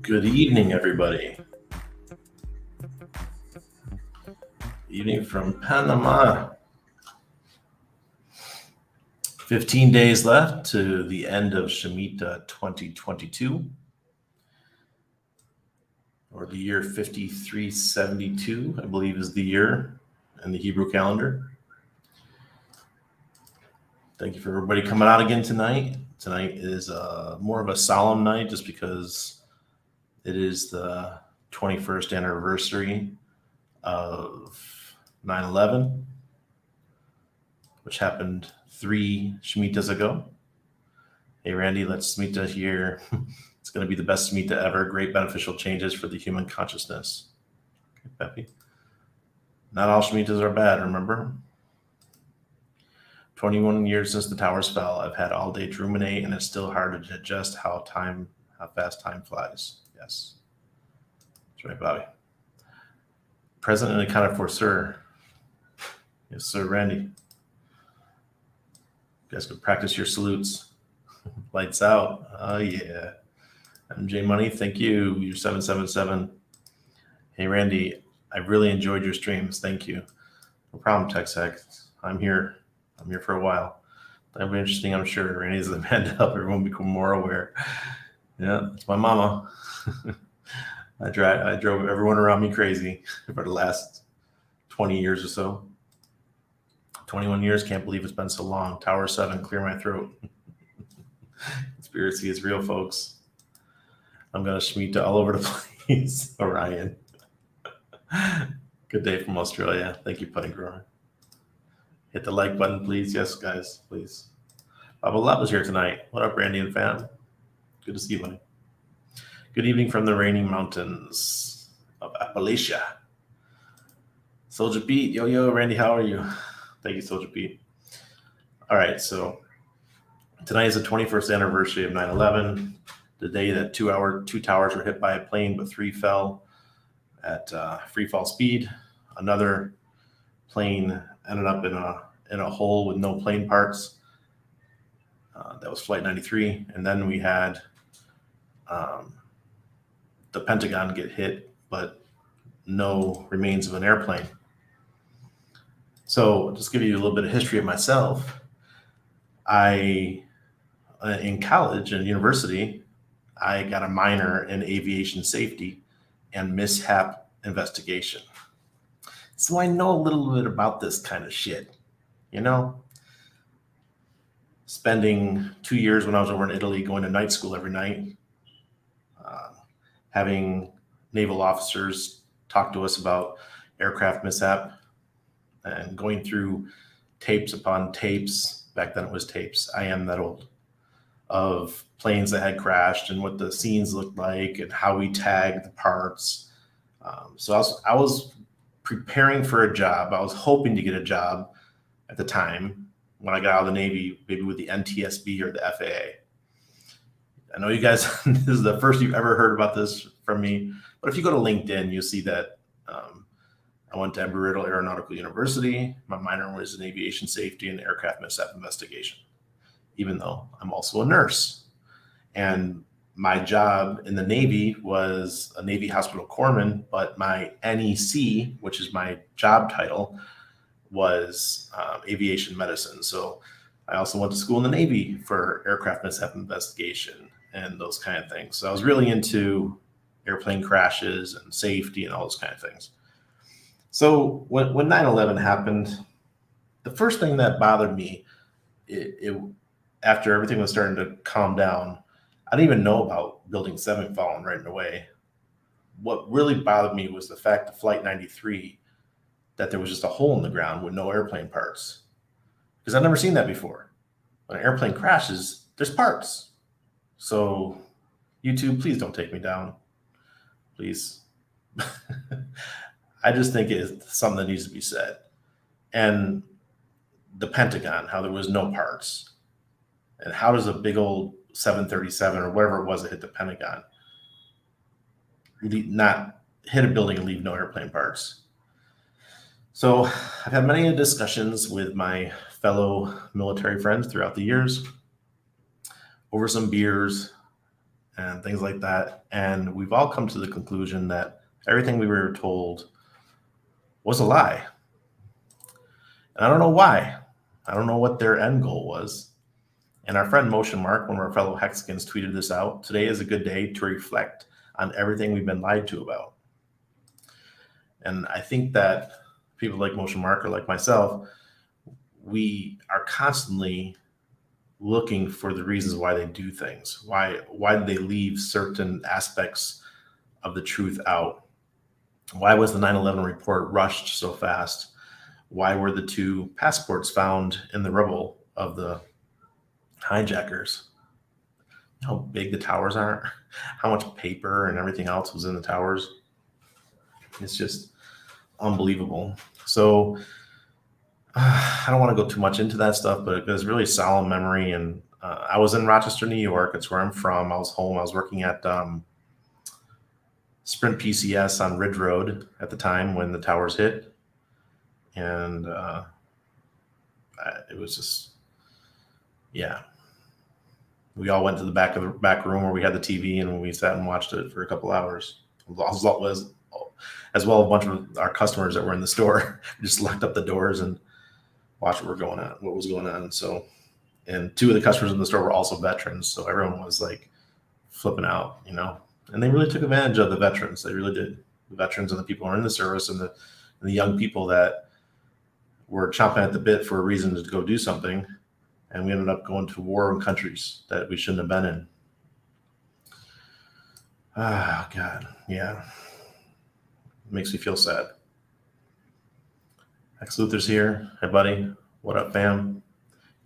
Good evening, everybody. Evening from Panama. 15 days left to the end of Shmita 2022, or the year 5372, I believe is the year in the Hebrew calendar. Thank you for everybody coming out again tonight. Tonight is more of a solemn night just because it is the 21st anniversary of 9/11, which happened 3 Shmitas ago. Hey, Randy, let's Shmita here. It's going to be the best Shmita ever. Great beneficial changes for the human consciousness. Okay, Peppy. Not all Shmitas are bad, remember? 21 years since the towers fell. I've had all day to ruminate, and it's still hard to digest how fast time flies. Yes. That's right, Bobby. Present and accounted for, sir. Yes, sir, Randy. You guys could practice your salutes. Lights out. Oh, yeah. MJ Money, thank you. You're 777. Hey, Randy, I really enjoyed your streams. Thank you. No problem, TechSec. I'm here. I'm here for a while. That'll be interesting, I'm sure. Randy's the man to help everyone become more aware. Yeah, it's my mama. I drove everyone around me crazy for the last 20 years or so. 21 years, can't believe it's been so long. Tower 7, clear my throat. Conspiracy is real, folks. I'm going to Shmita all over the place. Orion. Good day from Australia. Thank you, Pudding Grower. Hit the like button, please. Yes, guys, please. Baba Love is here tonight. What up, Randy and fam? Good to see you, buddy. Good evening from the rainy mountains of Appalachia. Soldier Pete, yo, Randy, how are you? Thank you, Soldier Pete. All right, so tonight is the 21st anniversary of 9/11, the day that two towers were hit by a plane, but 3 fell at free fall speed. Another plane ended up in a hole with no plane parts. That was Flight 93, and then we had the Pentagon get hit, but no remains of an airplane. So just give you a little bit of history of myself. In college and university, I got a minor in aviation safety and mishap investigation. So I know a little bit about this kind of shit, spending 2 years when I was over in Italy, going to night school every night, having naval officers talk to us about aircraft mishap, and going through tapes upon tapes. Back then it was tapes. I am that old. Of planes that had crashed and what the scenes looked like and how we tagged the parts. So I was preparing for a job. I was hoping to get a job at the time when I got out of the Navy, maybe with the NTSB or the FAA. I know you guys, this is the first you've ever heard about this from me, but if you go to LinkedIn, you'll see that I went to Embry-Riddle Aeronautical University. My minor was in aviation safety and aircraft mishap investigation, even though I'm also a nurse. And my job in the Navy was a Navy hospital corpsman, but my NEC, which is my job title, was aviation medicine. So I also went to school in the Navy for aircraft mishap investigation and those kind of things. So I was really into airplane crashes and safety and all those kind of things. So when 9/11 happened, the first thing that bothered me, after everything was starting to calm down, I didn't even know about Building 7 falling right away. What really bothered me was the fact of Flight 93, that there was just a hole in the ground with no airplane parts. Because I've never seen that before. When an airplane crashes, there's parts. So YouTube, please don't take me down. Please. I just think it's something that needs to be said. And the Pentagon, how there was no parts. And how does a big old 737 or whatever it was that hit the Pentagon not hit a building and leave no airplane parts? So I've had many discussions with my fellow military friends throughout the years over some beers and things like that. And we've all come to the conclusion that everything we were told was a lie. And I don't know why. I don't know what their end goal was. And our friend Motion Mark, one of our fellow Hexicans, tweeted this out. Today is a good day to reflect on everything we've been lied to about. And I think that people like Motion Mark or like myself, we are constantly looking for the reasons why they do things. Why did they leave certain aspects of the truth out? Why was the 9/11 report rushed so fast? Why were the 2 passports found in the rubble of the hijackers? How big the towers are, how much paper and everything else was in the towers. It's just unbelievable. So I don't want to go too much into that stuff, but it was really solemn memory. And I was in Rochester, New York. It's where I'm from. I was home. I was working at Sprint PCS on Ridge Road at the time when the towers hit. And it was just, yeah. We all went to the back room where we had the TV, and we sat and watched it for a couple hours. As well, a bunch of our customers that were in the store just locked up the doors and watched what was going on. So, and 2 of the customers in the store were also veterans, so everyone was like flipping out, And they really took advantage of the veterans. They really did. The veterans and the people who are in the service, and the young people that were chomping at the bit for a reason to go do something. And we ended up going to war in countries that we shouldn't have been in. Ah, God. Yeah. It makes me feel sad. Ex Luthor's here. Hi, buddy. What up, fam?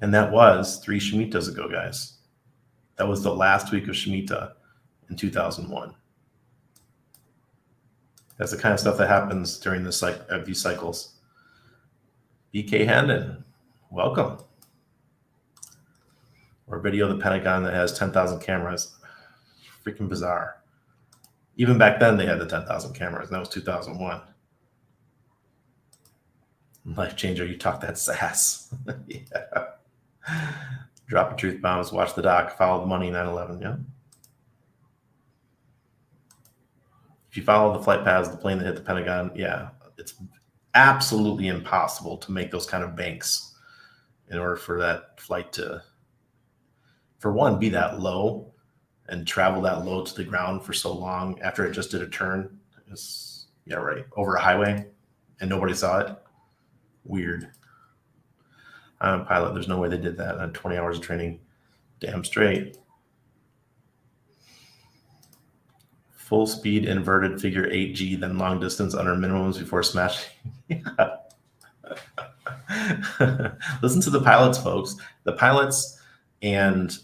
And that was 3 Shmitas ago, guys. That was the last week of Shmita in 2001. That's the kind of stuff that happens during these cycles. BK Hendon, welcome. Or video of the Pentagon that has 10,000 cameras. Freaking bizarre. Even back then, they had the 10,000 cameras, and that was 2001. Life changer, you talk that sass. Yeah. Drop a truth bombs, watch the doc, follow the money, 9/11, yeah. If you follow the flight paths of the plane that hit the Pentagon, yeah, it's absolutely impossible to make those kind of banks in order for that flight to, for one, be that low and travel that low to the ground for so long after it just did a turn. Yeah, right. Over a highway and nobody saw it. Weird. I'm a pilot. There's no way they did that on 20 hours of training. Damn straight. Full speed inverted figure 8G, then long distance under minimums before smashing. Listen to the pilots, folks. The pilots and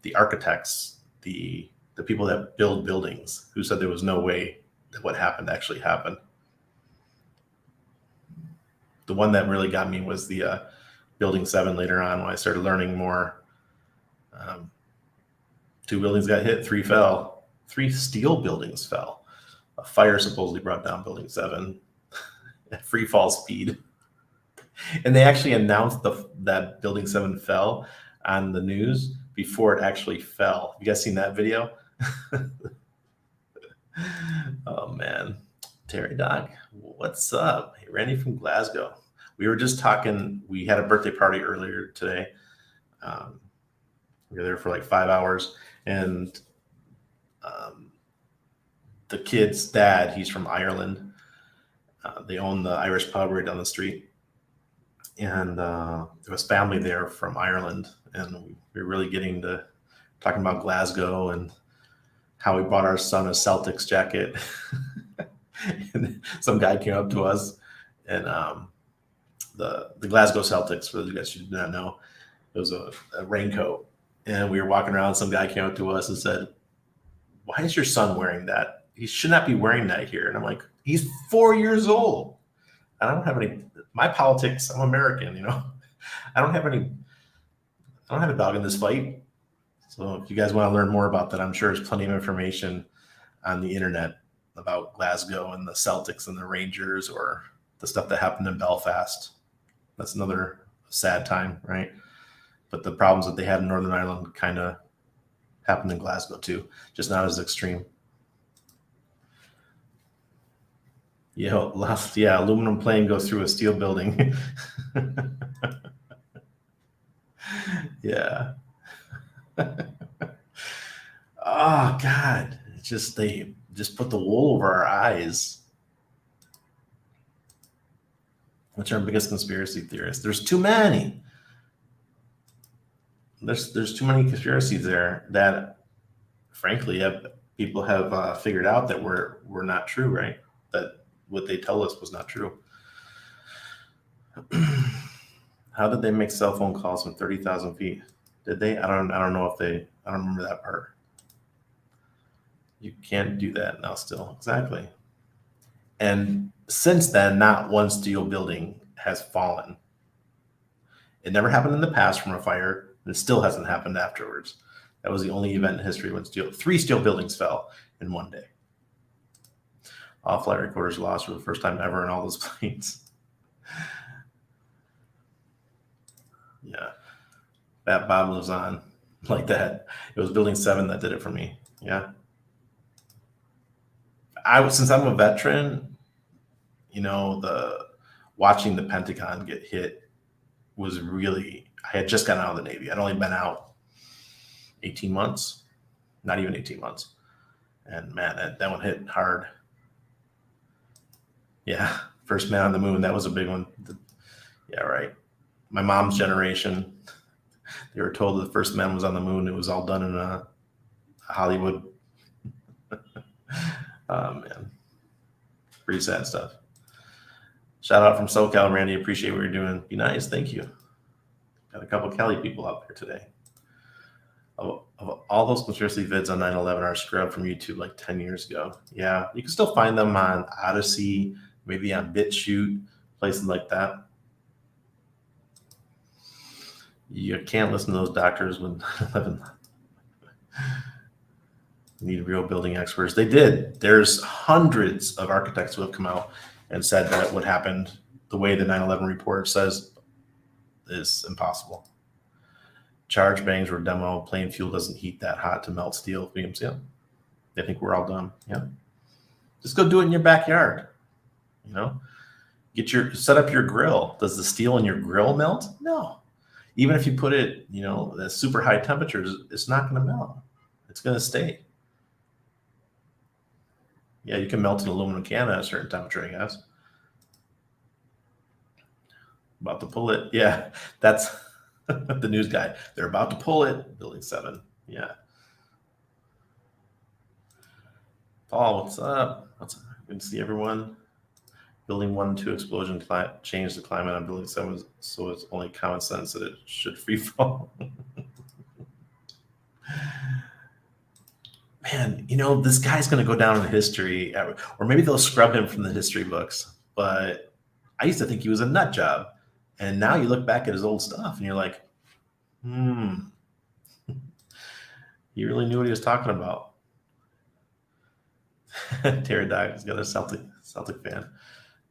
the architects, the people that build buildings, who said there was no way that what happened actually happened. The one that really got me was the Building 7 later on, when I started learning more. 2 buildings got hit, 3 fell. 3 steel buildings fell. A fire supposedly brought down Building 7 at free fall speed. And they actually announced that Building 7 fell on the news before it actually fell. You guys seen that video? Oh, man. Terry Doc, what's up? Hey, Randy from Glasgow. We were just talking. We had a birthday party earlier today. We were there for like 5 hours. And the kid's dad, he's from Ireland. They own the Irish pub right down the street. And there was family there from Ireland. And we were really getting to talking about Glasgow and how we bought our son a Celtics jacket. And some guy came up to us, and the Glasgow Celtics, for you guys who do not know, it was a raincoat. And we were walking around, some guy came up to us and said, "Why is your son wearing that? He should not be wearing that here." And I'm like, "He's 4 years old. I don't have any, my politics, I'm American, you know. I don't have a dog in this fight." So if you guys want to learn more about that, I'm sure there's plenty of information on the internet about Glasgow and the Celtics and the Rangers, or the stuff that happened in Belfast. That's another sad time, right? But the problems that they had in Northern Ireland kind of Happened in Glasgow too, just not as extreme. Yeah, aluminum plane goes through a steel building. Yeah. Oh God, it's just they just put the wool over our eyes. What's our biggest conspiracy theorist? There's too many. There's too many conspiracies there that, frankly, people have figured out that were not true, right? That what they tell us was not true. How did they make cell phone calls from 30,000 feet? Did they? I don't know if they. I don't remember that part. You can't do that now. Still, exactly. And since then, not one steel building has fallen. It never happened in the past from a fire, and it still hasn't happened afterwards. That was the only event in history when three steel buildings fell in one day. All flight recorders lost for the first time ever in all those planes. Yeah. That Bob lives on like that. It was Building 7 that did it for me. Yeah. Since I'm a veteran, watching the Pentagon get hit was really, I had just gotten out of the Navy. I'd only been out 18 months, not even 18 months. And man, that one hit hard. Yeah. First man on the moon. That was a big one. Yeah, right. My mom's generation, they were told the first man was on the moon. It was all done in Hollywood. Man. Pretty sad stuff. Shout out from SoCal, Randy. Appreciate what you're doing. Be nice. Thank you. Got a couple Cali people out there today. Of all those conspiracy vids on 9/11 are scrubbed from YouTube like 10 years ago. Yeah, you can still find them on Odyssey, maybe on BitChute, places like that. You can't listen to those doctors when 9/11. You need real building experts. They did. There's hundreds of architects who have come out and said that what happened, the way the 9/11 report says, is impossible. Charge bangs were demo. Plain fuel doesn't heat that hot to melt steel beams. Yeah. They think we're all dumb. Yeah. Just go do it in your backyard. Set up your grill. Does the steel in your grill melt? No. Even if you put it, at super high temperatures, it's not going to melt. It's going to stay. Yeah, you can melt an aluminum can at a certain temperature, I guess. About to pull it. Yeah, that's the news guy. They're about to pull it. Building 7. Yeah. Paul, what's up? Good to see everyone. Building 1 and 2 explosion changed the climate on Building 7, so it's only common sense that it should free fall. Man, this guy's going to go down in history, or maybe they'll scrub him from the history books. But I used to think he was a nut job. And now you look back at his old stuff and you're like, he really knew what he was talking about. Terry Dog's got a Celtic fan.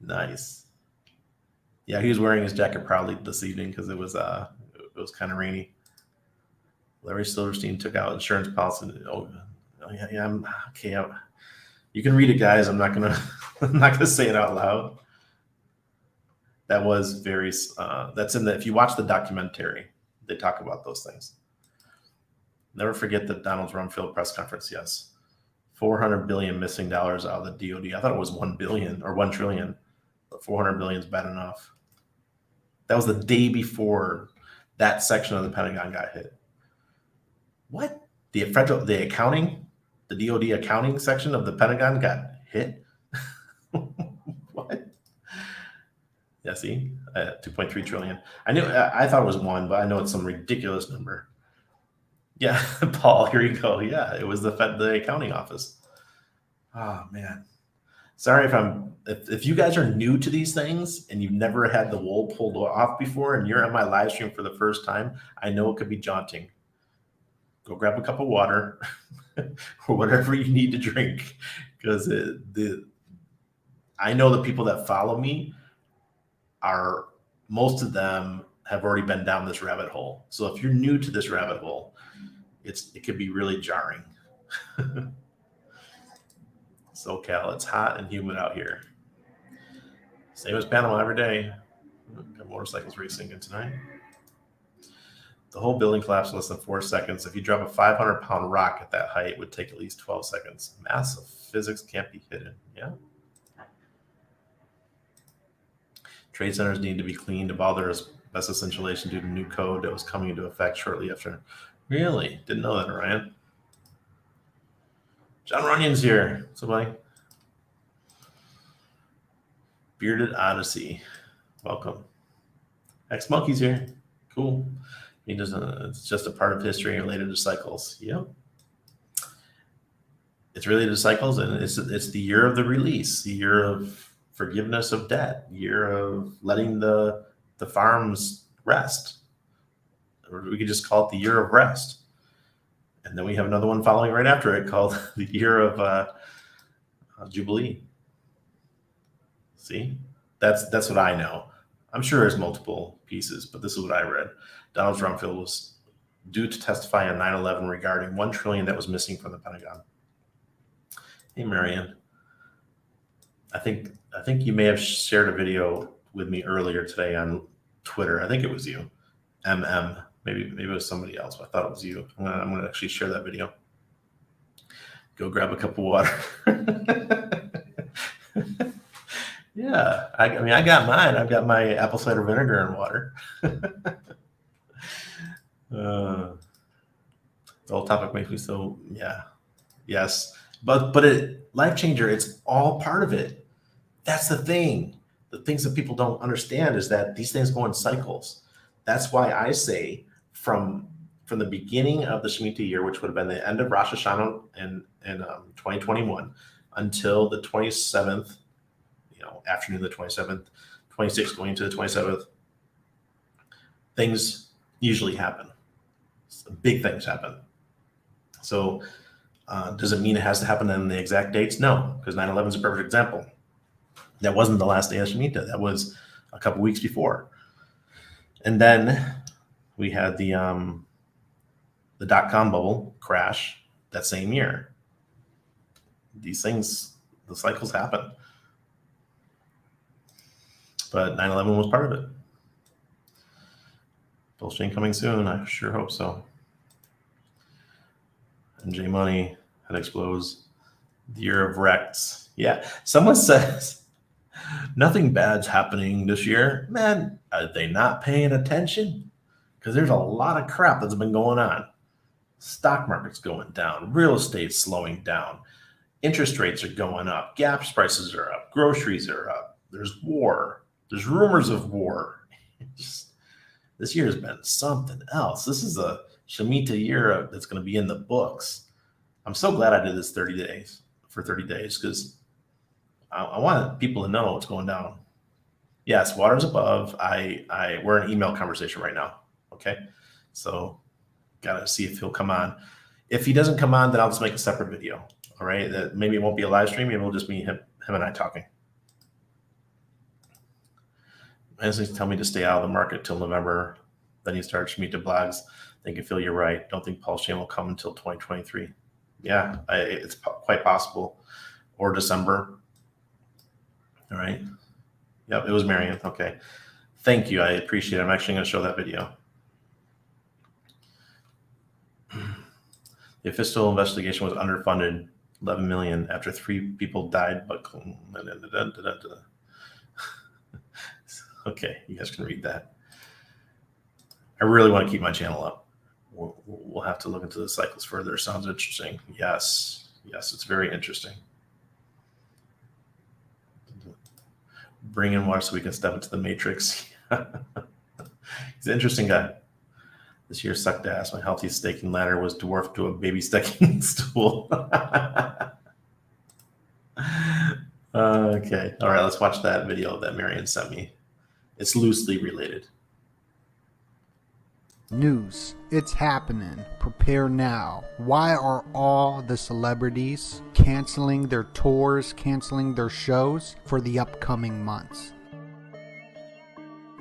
Nice. Yeah, he was wearing his jacket proudly this evening because it was kind of rainy. Larry Silverstein took out insurance policy. Yeah, I'm okay. You can read it, guys. I'm not gonna say it out loud. That was very. That's in the. If you watch the documentary, they talk about those things. Never forget the Donald Rumsfeld press conference. Yes, $400 billion missing dollars out of the DoD. I thought it was $1 billion or $1 trillion, but $400 billion is bad enough. That was the day before that section of the Pentagon got hit. What? The accounting, the DoD accounting section of the Pentagon got hit? What? Yeah, see, 2.3 trillion. I thought it was 1, but I know it's some ridiculous number. Yeah, Paul, here you go. Yeah, it was the accounting office. Oh man. Sorry if you guys are new to these things and you've never had the wool pulled off before and you're on my live stream for the first time, I know it could be jaunting. Go grab a cup of water or whatever you need to drink, because I know the people that follow me most of them have already been down this rabbit hole. So if you're new to this rabbit hole, it could be really jarring. SoCal, it's hot and humid out here. Same as Panama every day. Got motorcycles racing again tonight. The whole building collapsed in less than 4 seconds. If you drop a 500-pound rock at that height, it would take at least 12 seconds. Massive physics can't be hidden. Yeah. Trade centers need to be cleaned of all their asbestos insulation due to new code that was coming into effect shortly after. Really? Didn't know that, Ryan. John Runyon's here. What's up, buddy? Bearded Odyssey. Welcome. X Monkey's here. Cool. He doesn't. It's just a part of history related to cycles. Yep. It's related to cycles, and it's the year of the release, the year of forgiveness of debt, year of letting the farms rest. Or we could just call it the year of rest. And then we have another one following right after it called the year of Jubilee. See, that's what I know. I'm sure there's multiple pieces, but this is what I read. Donald Rumsfeld was due to testify on 9/11 regarding $1 trillion that was missing from the Pentagon. Hey, Marion. I think you may have shared a video with me earlier today on Twitter. I think it was you, MM. Maybe it was somebody else, but I thought it was you. I'm gonna actually share that video. Go grab a cup of water. Yeah, I mean, I got mine. I've got my apple cider vinegar and water. The whole topic makes me so, yeah, yes. But life changer, it's all part of it. That's the thing. The things that people don't understand is that these things go in cycles. That's why I say from the beginning of the Shemitah year, which would have been the end of Rosh Hashanah in 2021 until the 27th, afternoon of the 27th, 26th going into the 27th, things usually happen. Big things happen. So does it mean it has to happen on the exact dates? No, because 9/11 is a perfect example. That wasn't the last day of Shemitah. That was a couple weeks before. And then we had the dot-com bubble crash that same year. These things, the cycles happen. But 9/11 was part of it. Bullshit coming soon. I sure hope so. And J Money, that explodes. The year of wrecks. Yeah. Someone says nothing bad's happening this year. Man, are they not paying attention? Because there's a lot of crap that's been going on. Stock market's going down. Real estate's slowing down. Interest rates are going up. Gas prices are up. Groceries are up. There's war. There's rumors of war. This year has been something else. This is a Shemitah year that's going to be in the books. I'm so glad I did this 30 days because I want people to know what's going down. Yes, water's above. We're in email conversation right now. Okay, so gotta see if he'll come on. If he doesn't come on, then I'll just make a separate video. All right, that maybe it won't be a live stream. Maybe it'll just be him and I talking. Anthony tell me to stay out of the market till November. Then you start Shemitah blogs. I think you feel you're right. Don't think Paul Shane will come until 2023. Yeah, it's quite possible. Or December. All right. Yep, it was Marion. Okay. Thank you. I appreciate it. I'm actually going to show that video. The official investigation was underfunded, $11 million after 3 people died, but okay, you guys can read that. I really want to keep my channel up. We'll have to look into the cycles further. Sounds interesting. Yes, it's very interesting. Bring in water so we can step into the matrix. He's an interesting guy. This year sucked ass. My healthy staking ladder was dwarfed to a baby staking stool. Okay. All right, let's watch that video that Marion sent me. It's loosely related. News. It's happening. Prepare now. Why are all the celebrities canceling their tours, canceling their shows for the upcoming months?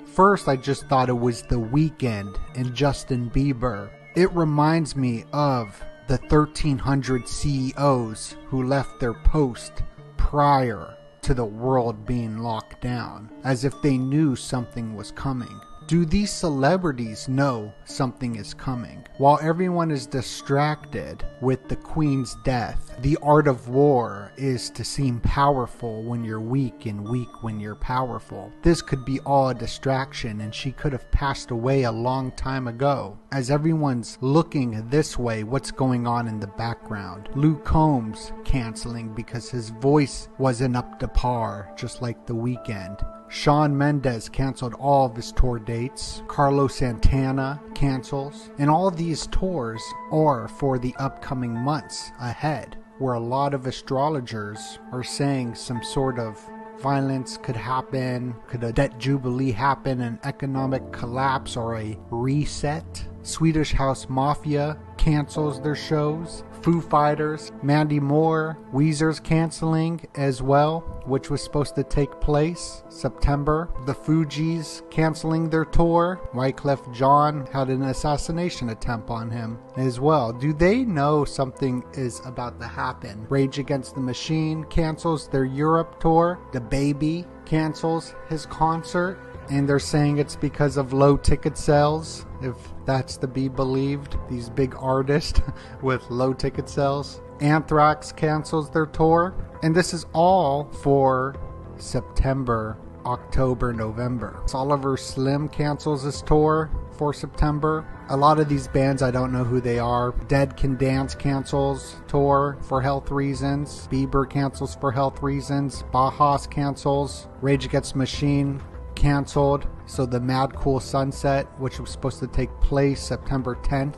First, I just thought it was The Weeknd and Justin Bieber. It reminds me of the 1,300 CEOs who left their post prior to the world being locked down, as if they knew something was coming. Do these celebrities know something is coming? While everyone is distracted with the Queen's death, the art of war is to seem powerful when you're weak and weak when you're powerful. This could be all a distraction, and she could have passed away a long time ago. As everyone's looking this way, what's going on in the background? Luke Combs canceling because his voice wasn't up to par, just like The Weeknd. Shawn Mendes canceled all of his tour dates. Carlos Santana cancels. And all of these tours are for the upcoming months ahead, where a lot of astrologers are saying some sort of violence could happen, could a debt jubilee happen, an economic collapse, or a reset. Swedish House Mafia cancels their shows. Foo Fighters, Mandy Moore, Weezer's canceling as well, which was supposed to take place September. The Fugees canceling their tour. Wyclef Jean had an assassination attempt on him as well. Do they know something is about to happen? Rage Against the Machine cancels their Europe tour. DaBaby cancels his concert. And they're saying it's because of low ticket sales, if that's to be believed. These big artists with low ticket sales. Anthrax cancels their tour. And this is all for September, October, November. Oliver Slim cancels his tour for September. A lot of these bands, I don't know who they are. Dead Can Dance cancels tour for health reasons. Bieber cancels for health reasons. Bajas cancels. Rage Against the Machine canceled. So the Mad Cool Sunset, which was supposed to take place September 10th,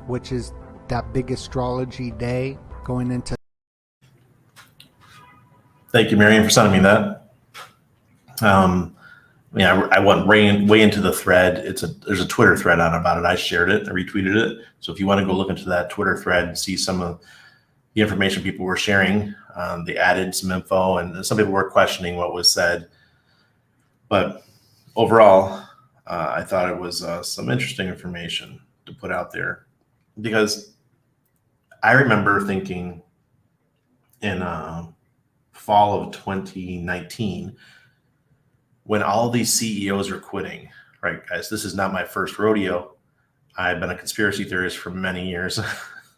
which is that big astrology day going into. Thank you, Marion, for sending me that. I went way into the thread. There's a Twitter thread on about it. I shared it, I retweeted it. So if you want to go look into that Twitter thread and see some of the information people were sharing, they added some info, and some people were questioning what was said. But overall, I thought it was some interesting information to put out there, because I remember thinking in fall of 2019, when all these CEOs are quitting, right, guys? This is not my first rodeo. I've been a conspiracy theorist for many years.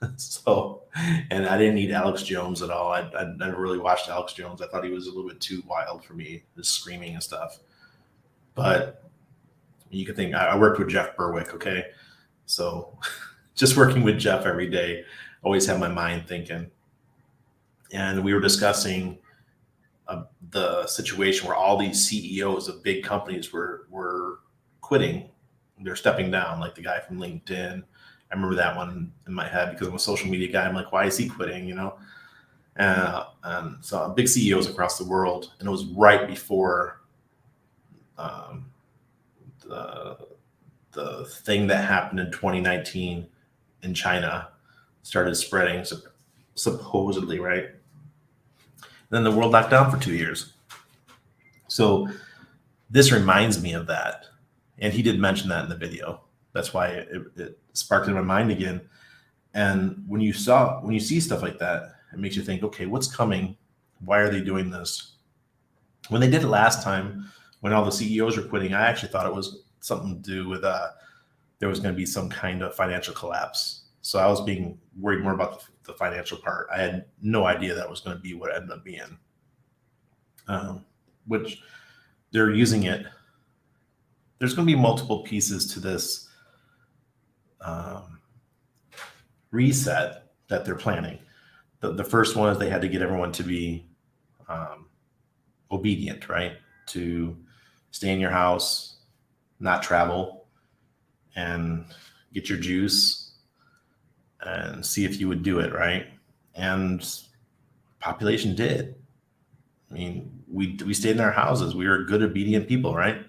And I didn't need Alex Jones at all. I never really watched Alex Jones. I thought he was a little bit too wild for me, his screaming and stuff. But you could think, I worked with Jeff Berwick, okay? So just working with Jeff every day, always had my mind thinking. And we were discussing the situation where all these CEOs of big companies were quitting. They're stepping down, like the guy from LinkedIn. I remember that one in my head because I'm a social media guy. I'm like, why is he quitting, And so big CEOs across the world. And it was right before the thing that happened in 2019 in China started spreading, supposedly, right? Then the world locked down for 2 years. So this reminds me of that. And he did mention that in the video. That's why it sparked in my mind again. And when you see stuff like that, it makes you think, okay, what's coming? Why are they doing this? When they did it last time, when all the CEOs were quitting, I actually thought it was something to do with there was going to be some kind of financial collapse. So I was being worried more about the financial part. I had no idea that was going to be what it ended up being, which they're using it. There's going to be multiple pieces to this reset that they're planning. The first one is they had to get everyone to be obedient, right? To stay in your house, not travel, and get your juice and see if you would do it, right? And population did. I mean, we stayed in our houses. We were good, obedient people, right?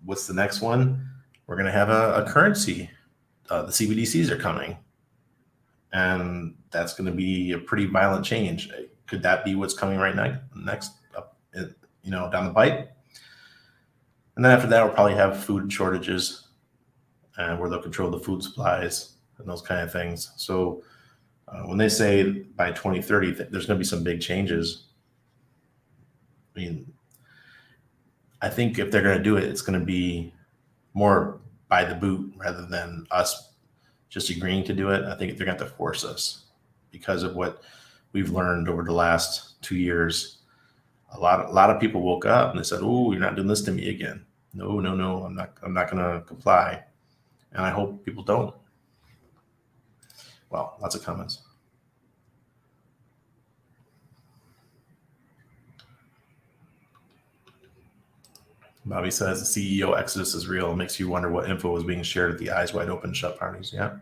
What's the next one? We're going to have a currency. The CBDCs are coming. And that's going to be a pretty violent change. Could that be what's coming right next up, down the pipe? And then after that, we'll probably have food shortages. and where they'll control the food supplies and those kind of things. So when they say by 2030 there's going to be some big changes, I mean, I think if they're going to do it, it's going to be more by the boot rather than us just agreeing to do it. I think they're going to have to force us because of what we've learned over the last 2 years. A lot of people woke up and they said, "Oh, you're not doing this to me again." No, I'm not going to comply. And I hope people don't. Well, lots of comments. Bobby says the CEO exodus is real. It makes you wonder what info was being shared at the eyes wide open shut parties. Yeah.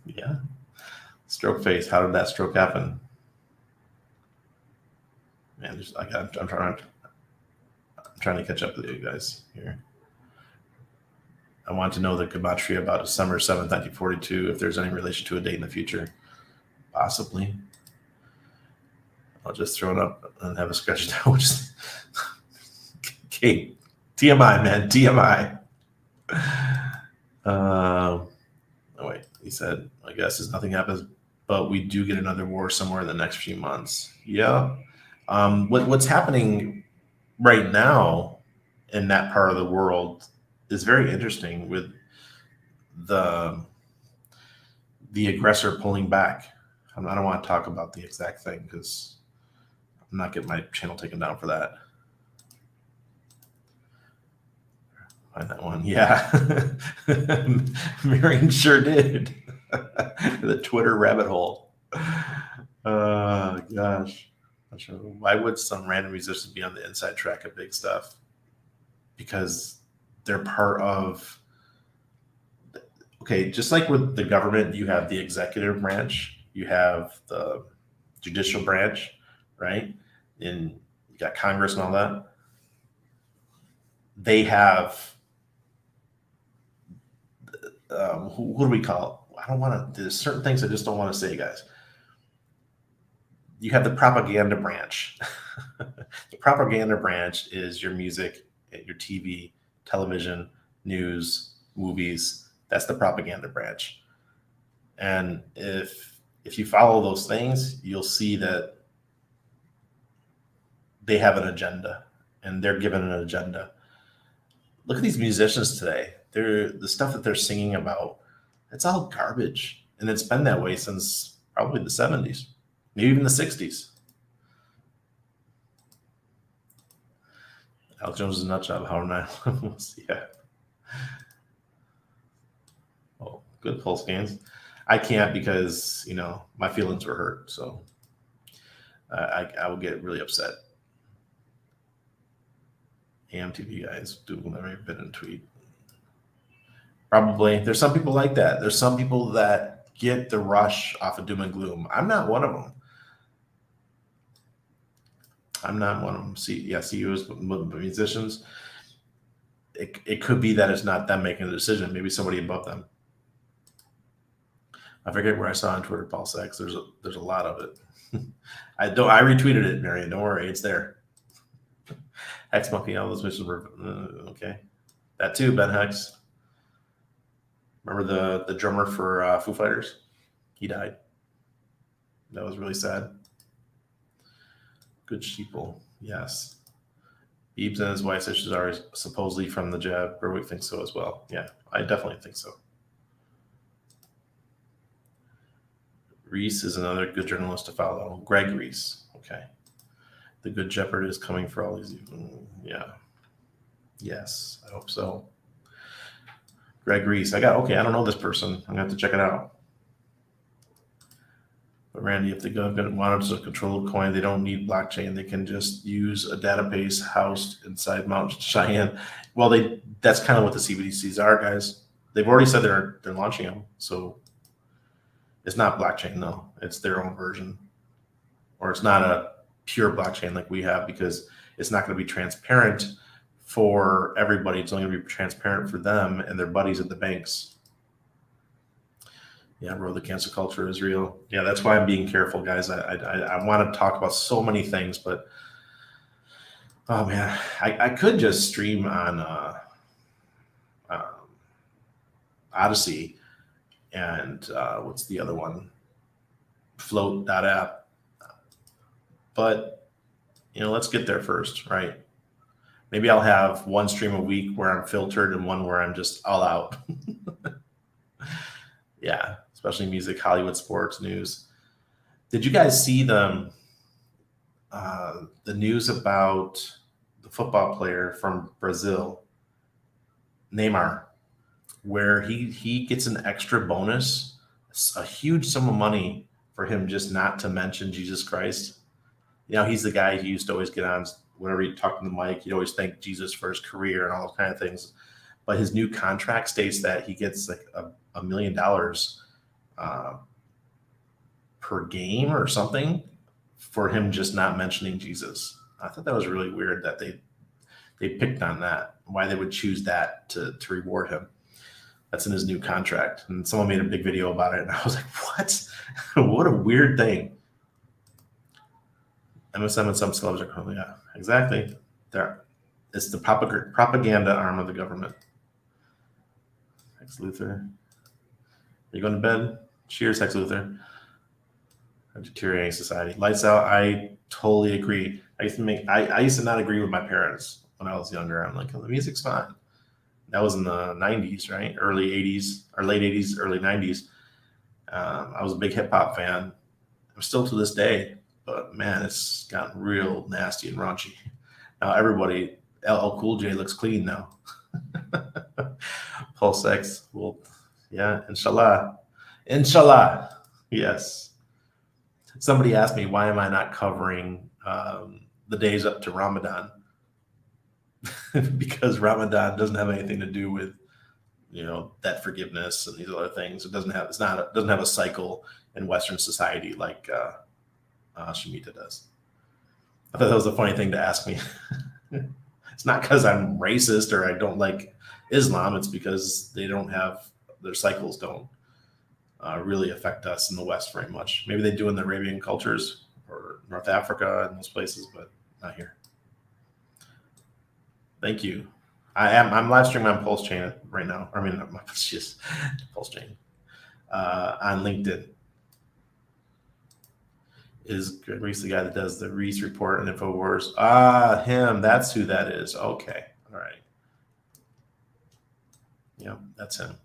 Yeah. Stroke face. How did that stroke happen? Man, I'm trying to catch up with you guys here. I want to know the gematria about December 7th, 1942, if there's any relation to a date in the future. Possibly. I'll just throw it up and have a sketch down. Okay. TMI, man. TMI. Oh, wait. He said, I guess as nothing happens, but we do get another war somewhere in the next few months. Yeah. What's happening right now in that part of the world is very interesting with the aggressor pulling back. I don't want to talk about the exact thing because I'm not getting my channel taken down for that. Find that one. Yeah. Marion sure did. The Twitter rabbit hole. Gosh. Why would some random musicians be on the inside track of big stuff? Because they're part of, okay, just like with the government, you have the executive branch, you have the judicial branch, right? And you got Congress and all that. They have, who do we call it? I don't want to, there's certain things I just don't want to say, guys. You have the propaganda branch. The propaganda branch is your music, your TV, television, news, movies. That's the propaganda branch. And if you follow those things, you'll see that they have an agenda and they're given an agenda. Look at these musicians today. The stuff that they're singing about, it's all garbage. And it's been that way since probably the 70s, maybe even the 60s. Alex Jones is a nut job. How not? Yeah. Oh, good pulse gains. I can't because, my feelings were hurt. So I will get really upset. AMTV guys do whenever been in tweet. Probably. There's some people like that. There's some people that get the rush off of doom and gloom. I'm not one of them. CEOs, musicians. It could be that it's not them making the decision. Maybe somebody above them. I forget where I saw on Twitter, Paul Sachs. There's a lot of it. I retweeted it, Marion. Don't worry, it's there. Hex Monkey, all those missions were okay. That too, Ben Hex. Remember the drummer for Foo Fighters? He died. That was really sad. Good sheeple, yes. Beebs and his wife said she's already supposedly from the jab. Berwick thinks so as well. Yeah, I definitely think so. Reese is another good journalist to follow. Greg Reese. Okay. The good shepherd is coming for all these. Yeah. Yes, I hope so. Greg Reese. I don't know this person. I'm going to have to check it out. But Randy, if the government wanted to control the coin, they don't need blockchain. They can just use a database housed inside Mount Cheyenne. Well, that's kind of what the CBDCs are, guys. They've already said they're launching them. So it's not blockchain, though. It's their own version. Or it's not a pure blockchain like we have because it's not going to be transparent for everybody. It's only going to be transparent for them and their buddies at the banks. Yeah, bro, the cancel culture is real. Yeah, that's why I'm being careful, guys. I want to talk about so many things, but Oh man, I could just stream on um, Odyssey and what's the other one? Float.app. But let's get there first, right? Maybe I'll have one stream a week where I'm filtered and one where I'm just all out. Yeah, especially music, Hollywood, sports, news. Did you guys see the news about the football player from Brazil, Neymar, where he gets an extra bonus, a huge sum of money for him just not to mention Jesus Christ? He's the guy who used to always get on whenever he talked on the mic. He'd always thank Jesus for his career and all those kind of things. But his new contract states that he gets like $1 million per game or something for him just not mentioning Jesus. I thought that was really weird that they picked on that. Why they would choose that to reward him. That's in his new contract. And someone made a big video about it, and I was like, what? What a weird thing. MSM and some celebs are currently, yeah, exactly. There, it's the propaganda arm of the government. Hex Luther, are you going to bed? Cheers, Hex Luther. A deteriorating society. Lights out. I totally agree. I used to not agree with my parents when I was younger. I'm like, oh, the music's fine. That was in the 90s, right? Early 80s or late 80s, early 90s. I was a big hip hop fan. I'm still to this day, but man, it's gotten real nasty and raunchy. Now everybody, LL Cool J looks clean now. Pulse X will, yeah, inshallah. Inshallah. Yes. Somebody asked me, why am I not covering the days up to Ramadan? Because Ramadan doesn't have anything to do with, debt forgiveness and these other things. It doesn't have a cycle in Western society like Shemitah does. I thought that was a funny thing to ask me. It's not because I'm racist or I don't like Islam. It's because their cycles don't really affect us in the West very much. Maybe they do in the Arabian cultures or North Africa and those places, but not here. Thank you. I'm live streaming on Pulse Chain right now. I mean, it's just Pulse Chain on LinkedIn. Is Greg Reese the guy that does the Reese report and InfoWars? Ah, him. That's who that is. Okay. All right. Yeah, that's him.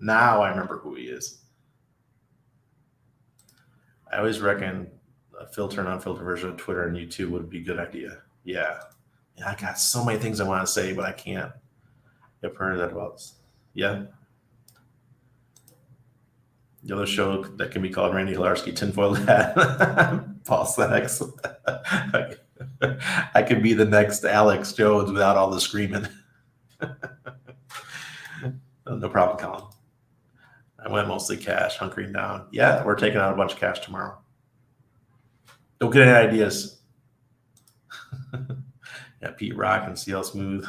Now I remember who he is. I always reckon a filter and unfiltered version of Twitter and YouTube would be a good idea. Yeah. I got so many things I want to say, but I can't. I've heard that about. Yeah. The other show that can be called Randy Hilarski Tinfoil Hat. Paul Sex. I could be the next Alex Jones without all the screaming. No problem, Colin. I went mostly cash, hunkering down. Yeah, we're taking out a bunch of cash tomorrow. Don't get any ideas. Yeah, Pete Rock and CL Smooth.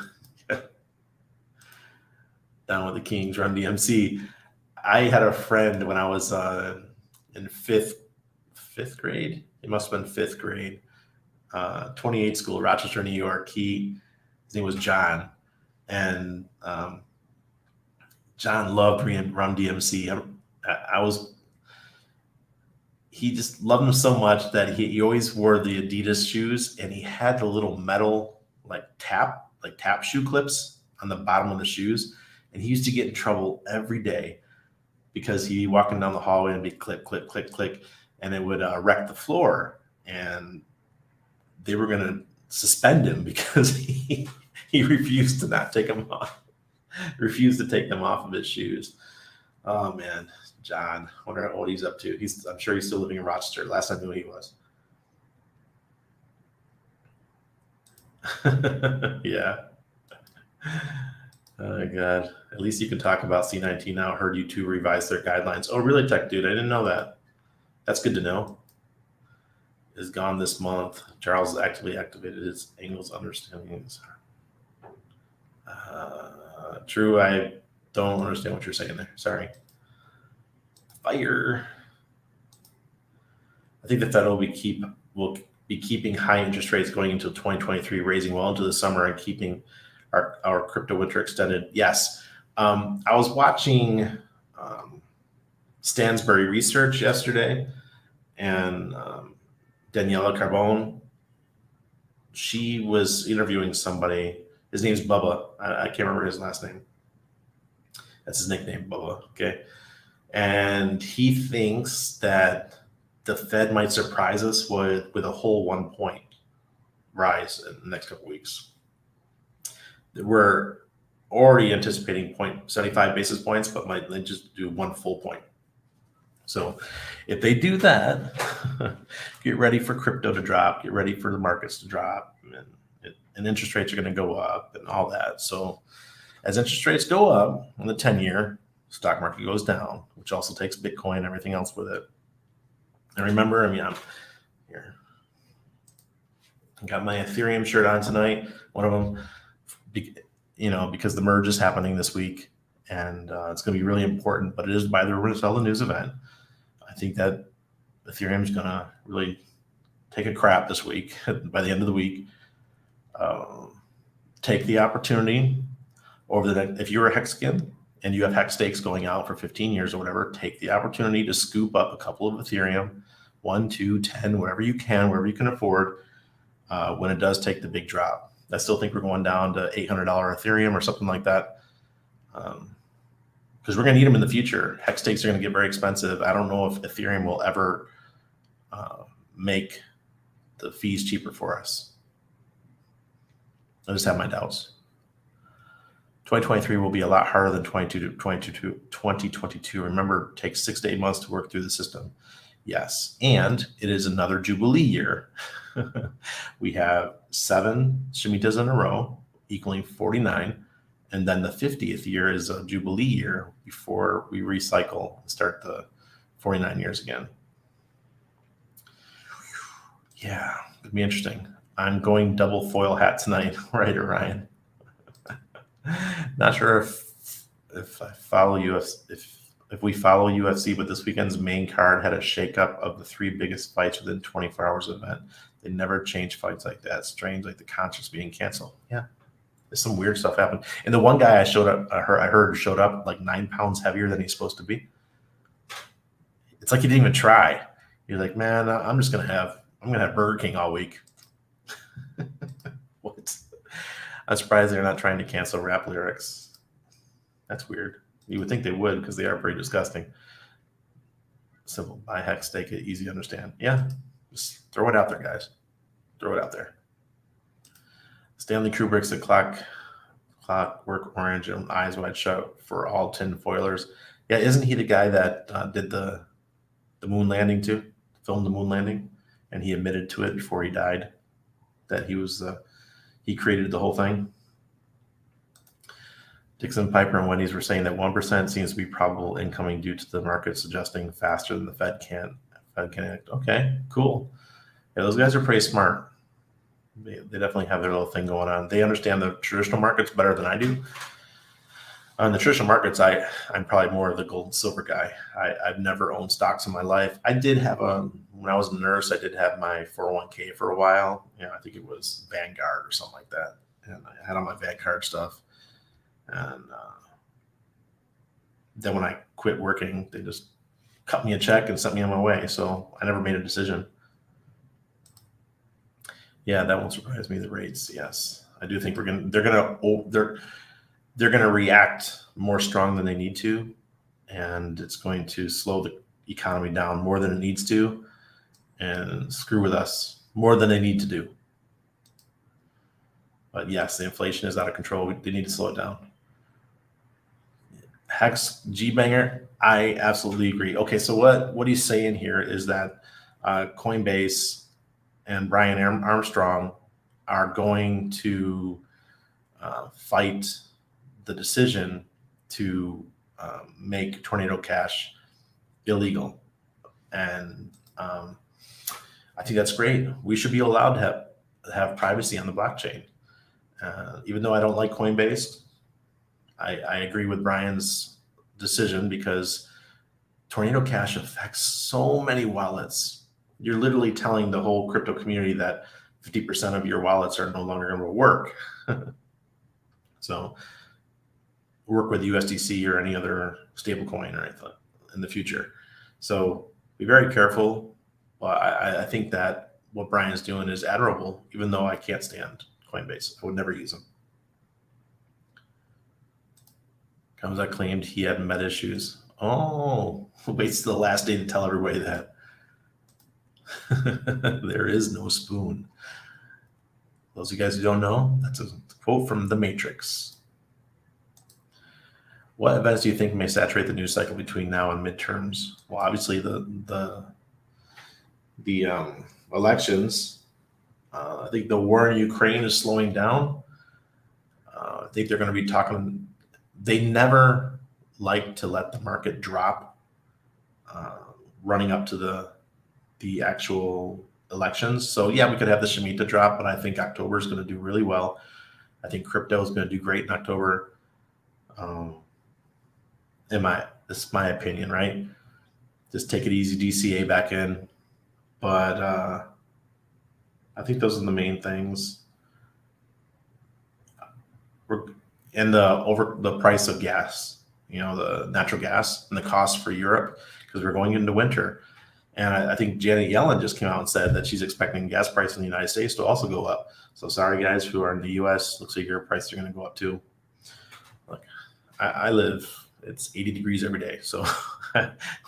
Down with the Kings, Run DMC. I had a friend when I was in fifth grade. It must have been fifth grade. 28 school, Rochester, New York. His name was John, and John loved Run DMC. He just loved them so much that he always wore the Adidas shoes, and he had the little metal tap shoe clips on the bottom of the shoes. And he used to get in trouble every day because he'd be walking down the hallway and be click, click, click, click, and it would wreck the floor. And they were going to suspend him because he refused to not take them off, refused to take them off of his shoes. Oh man, John, I wonder what he's up to. I'm sure he's still living in Rochester. Last I knew he was. Yeah. Oh God. At least you can talk about C19 now. Heard you2 revise their guidelines. Oh, really, Tech Dude? I didn't know that. That's good to know. Is gone this month. Charles actively activated his angles understanding. True, I don't understand what you're saying there. Sorry. Fire. I think the Fed will be keeping high interest rates going into 2023, raising well into the summer and keeping our crypto winter extended? Yes. I was watching Stansberry Research yesterday, and Daniela Carbone, she was interviewing somebody. His name's Bubba. I can't remember his last name. That's his nickname, Bubba. Okay. And he thinks that the Fed might surprise us with a whole 1 point rise in the next couple of weeks. We're already anticipating 0.75 basis points, but might just do 1 full point. So if they do that, get ready for crypto to drop, get ready for the markets to drop, and interest rates are going to go up and all that. So as interest rates go up in the 10-year, stock market goes down, which also takes Bitcoin and everything else with it. And remember, I'm here. I got my Ethereum shirt on tonight. One of them, because the merge is happening this week, and it's going to be really important. But it is by the rumor to sell the news event. I think that Ethereum is going to really take a crap this week. By the end of the week, take the opportunity over the next. If you're a Hexagon and you have hex stakes going out for 15 years or whatever, take the opportunity to scoop up a couple of Ethereum, 1, 2, 10, wherever you can afford, when it does take the big drop. I still think we're going down to $800 Ethereum or something like that, because we're going to need them in the future. Hex stakes are going to get very expensive. I don't know if Ethereum will ever make the fees cheaper for us. I just have my doubts. 2023 will be a lot harder than 2022. Remember, it takes 6 to 8 months to work through the system. Yes, and it is another Jubilee year. We have 7 Shmitas in a row, equaling 49, and then the 50th year is a Jubilee year before we recycle and start the 49 years again. Yeah, it'd be interesting. I'm going double foil hat tonight, right, Orion? Not sure if I follow if we follow UFC, but this weekend's main card had a shakeup of the 3 biggest fights within 24 hours of the event. They never change fights like that. Strange, like the contracts being canceled. Yeah, there's some weird stuff happened. And the one guy I heard showed up like 9 pounds heavier than he's supposed to be. It's like he didn't even try. You're like, man, I'm gonna have Burger King all week. What? I'm surprised they're not trying to cancel rap lyrics. That's weird. You would think they would, because they are pretty disgusting. Simple. Buy hex, stake it, easy to understand. Yeah, just throw it out there, guys. Throw it out there. Stanley Kubrick's The Clockwork Orange and Eyes Wide Shut for all tin foilers. Yeah, isn't he the guy that did the moon landing too? Filmed the moon landing, and he admitted to it before he died that he created the whole thing. Dixon, Piper, and Wendy's were saying that 1% seems to be probable incoming due to the market suggesting faster than the Fed can act. Okay, cool. Yeah, those guys are pretty smart. They definitely have their little thing going on. They understand the traditional markets better than I do. On the traditional markets, I'm probably more of the gold and silver guy. I've never owned stocks in my life. I did have when I was a nurse, I did have my 401k for a while. I think it was Vanguard or something like that. And I had all my Vanguard stuff. And then when I quit working, they just cut me a check and sent me on my way. So I never made a decision. Yeah, that won't surprise me. The rates, yes, I do think they're gonna react more strong than they need to, and it's going to slow the economy down more than it needs to, and screw with us more than they need to do. But yes, the inflation is out of control. They need to slow it down. Hex G-Banger, I absolutely agree. Okay, so what he's saying here is that Coinbase and Brian Armstrong are going to fight the decision to make Tornado Cash illegal. And I think that's great. We should be allowed to have privacy on the blockchain. Even though I don't like Coinbase, I agree with Brian's decision, because Tornado Cash affects so many wallets you're literally telling the whole crypto community that 50% of your wallets are no longer going to work. So work with USDC or any other stable coin or anything in the future. So be very careful. Well, I think that what Brian's doing is admirable, even though I can't stand Coinbase. I would never use them. Kamzat claimed he had med issues. Oh, waits to the last day to tell everybody that. There is no spoon. Those of you guys who don't know, that's a quote from The Matrix. What events do you think may saturate the news cycle between now and midterms? Well, obviously the elections. I think the war in Ukraine is slowing down. I think they're going to be talking. They never like to let the market drop running up to the actual elections. So yeah, we could have the Shmita drop, but I think October is going to do really well. I think crypto is going to do great in October. This is my opinion, right? Just take it easy, DCA back in. But I think those are the main things. And the price of gas, the natural gas and the cost for Europe, because we're going into winter. And I think Janet Yellen just came out and said that she's expecting gas prices in the United States to also go up. So sorry, guys who are in the U.S., looks like your prices are going to go up too. Look, I live, it's 80 degrees every day. So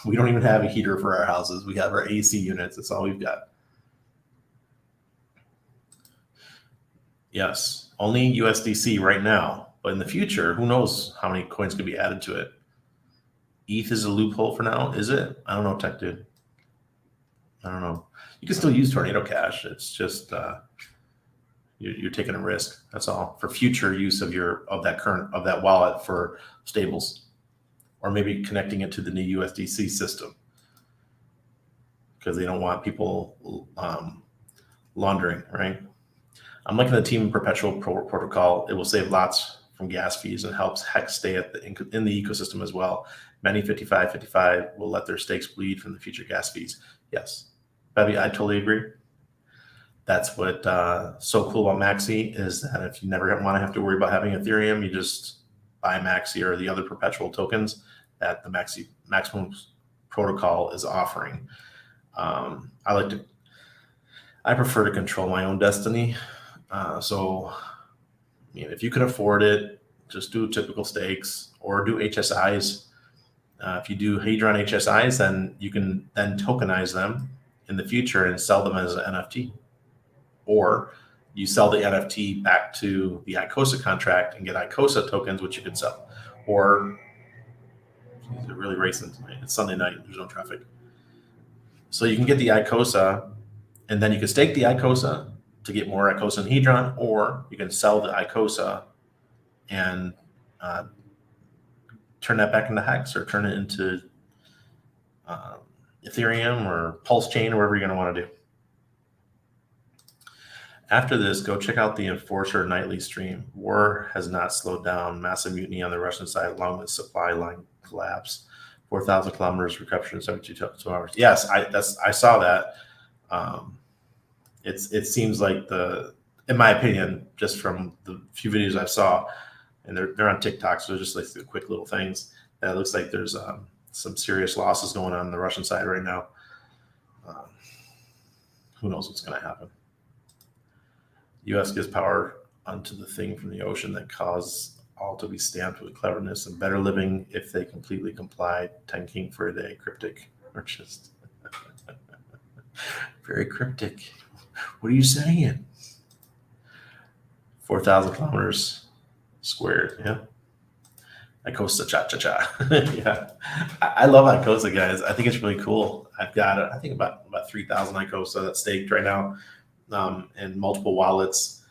we don't even have a heater for our houses. We have our AC units. That's all we've got. Yes, only USDC right now. But in the future, who knows how many coins could be added to it. ETH is a loophole for now, is it? I don't know, Tech Dude. I don't know. You can still use Tornado Cash. It's just you're taking a risk. That's all for future use of that wallet for stables, or maybe connecting it to the new USDC system because they don't want people laundering. Right. I'm liking the Team Perpetual protocol. It will save lots from gas fees and helps Hex stay in the ecosystem as well. Many 55 will let their stakes bleed from the future gas fees. Yes. Bevy, I totally agree. That's what so cool about Maxi is that if you never want to have to worry about having Ethereum, you just buy Maxi or the other perpetual tokens that the maximum protocol is offering. I prefer to control my own destiny. If you can afford it, just do typical stakes or do HSIs. If you do Hadron HSIs, then you can then tokenize them in the future and sell them as an NFT. Or you sell the NFT back to the ICOSA contract and get ICOSA tokens, which you can sell. Or, they're really racing tonight. It's Sunday night. There's no traffic. So you can get the ICOSA, and then you can stake the ICOSA to get more ICOSA and Hedron, or you can sell the ICOSA and turn that back into Hex or turn it into Ethereum or Pulse Chain or whatever you're going to want to do. After this, go check out the Enforcer nightly stream. War has not slowed down. Massive mutiny on the Russian side along with supply line collapse. 4,000 kilometers recaptured in 72 hours. Yes, I saw that. It seems like in my opinion, just from the few videos I saw, and they're on TikTok, so they're just like the quick little things. That it looks like there's some serious losses going on the Russian side right now. Who knows what's going to happen? U.S. gives power unto the thing from the ocean that cause all to be stamped with cleverness and better living if they completely complied. 10 king for a day, cryptic, or just very cryptic. What are you saying? 4,000 kilometers squared. Yeah. ICOSA cha-cha-cha. Yeah. I love ICOSA, guys. I think it's really cool. I've got, I think about 3,000 ICOSA that's staked right now in multiple wallets.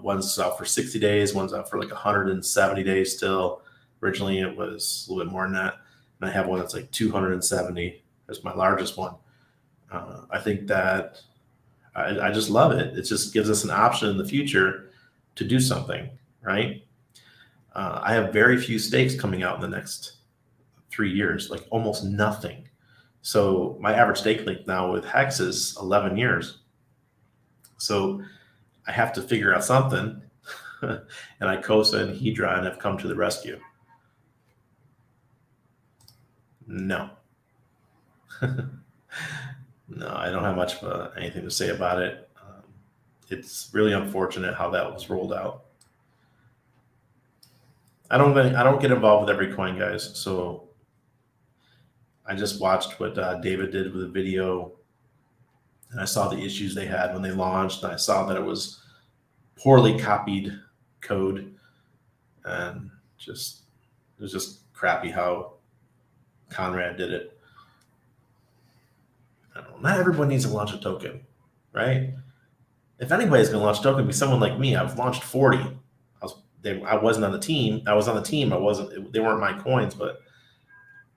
One's out for 60 days. One's out for like 170 days still. Originally, it was a little bit more than that. And I have one that's like 270. That's my largest one. I think that I just love it. It just gives us an option in the future to do something, right? I have very few stakes coming out in the next 3 years, like almost nothing. So my average stake length now with Hex is 11 years. So I have to figure out something. And Icosa and Hedron have come to the rescue. No. No, I don't have much of anything to say about it. It's really unfortunate how that was rolled out. I don't get involved with every coin, guys. So I just watched what David did with the video, and I saw the issues they had when they launched, and I saw that it was poorly copied code, and it was just crappy how Conrad did it. I don't know, not everyone needs to launch a token, right? If anybody's going to launch a token, it'd be someone like me. I've launched 40. I wasn't on the team. I was on the team. They weren't my coins, but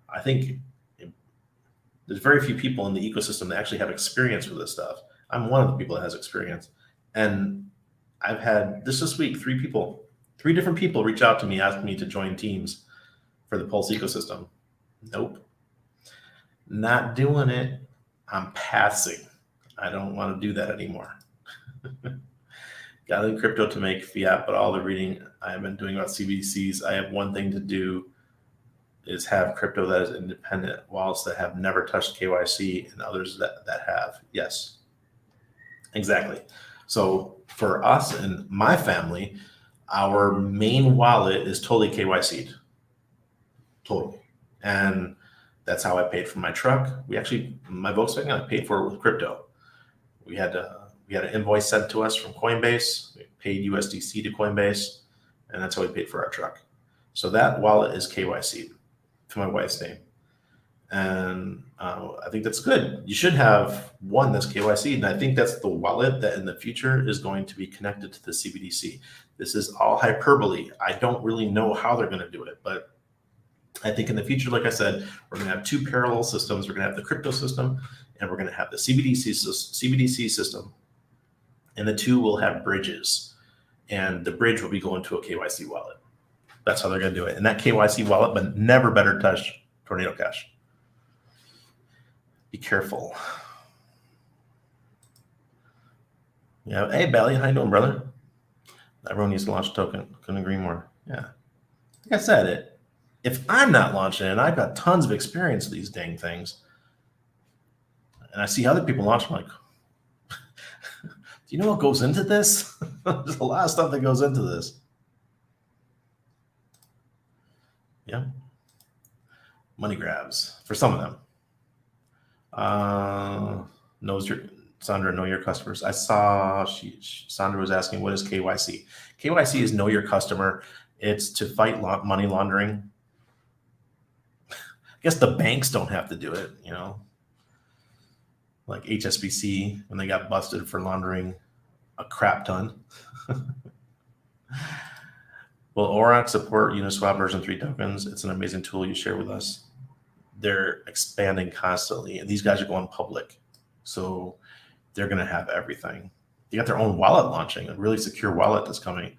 I think there's very few people in the ecosystem that actually have experience with this stuff. I'm one of the people that has experience. And I've had this week, three different people reach out to me, asking me to join teams for the Pulse ecosystem. Nope. Not doing it. I'm passing. I don't want to do that anymore. Got in crypto to make fiat, but all the reading I have been doing about CBDCs, I have one thing to do is have crypto that is independent wallets that have never touched KYC and others that have. Yes, exactly. So for us and my family, our main wallet is totally KYC'd. Totally. And that's how I paid for my truck. My Volkswagen, I paid for it with crypto. We had an invoice sent to us from Coinbase. We paid USDC to Coinbase, and that's how we paid for our truck. So that wallet is KYC to my wife's name. And I think that's good. You should have one that's KYC, and I think that's the wallet that in the future is going to be connected to the CBDC. This is all hyperbole. I don't really know how they're going to do it, but I think in the future, like I said, we're going to have two parallel systems. We're going to have the crypto system, and we're going to have the CBDC system. And the two will have bridges, and the bridge will be going to a KYC wallet. That's how they're going to do it. And that KYC wallet, but never better touch Tornado Cash. Be careful. Yeah. Hey, Bally, how you doing, brother? Everyone needs to launch a token. Couldn't agree more. Yeah. Like I said, if I'm not launching it, and I've got tons of experience with these dang things, and I see other people launch, I'm like, do you know what goes into this? There's a lot of stuff that goes into this. Yeah. Money grabs for some of them. Sandra, know your customers. I saw Sandra was asking, what is KYC? KYC is know your customer. It's to fight money laundering. I guess the banks don't have to do it, like HSBC when they got busted for laundering a crap ton. Will Auroch support Uniswap version 3 tokens? It's an amazing tool you share with us. They're expanding constantly, and these guys are going public. So they're going to have everything. They got their own wallet launching, a really secure wallet that's coming.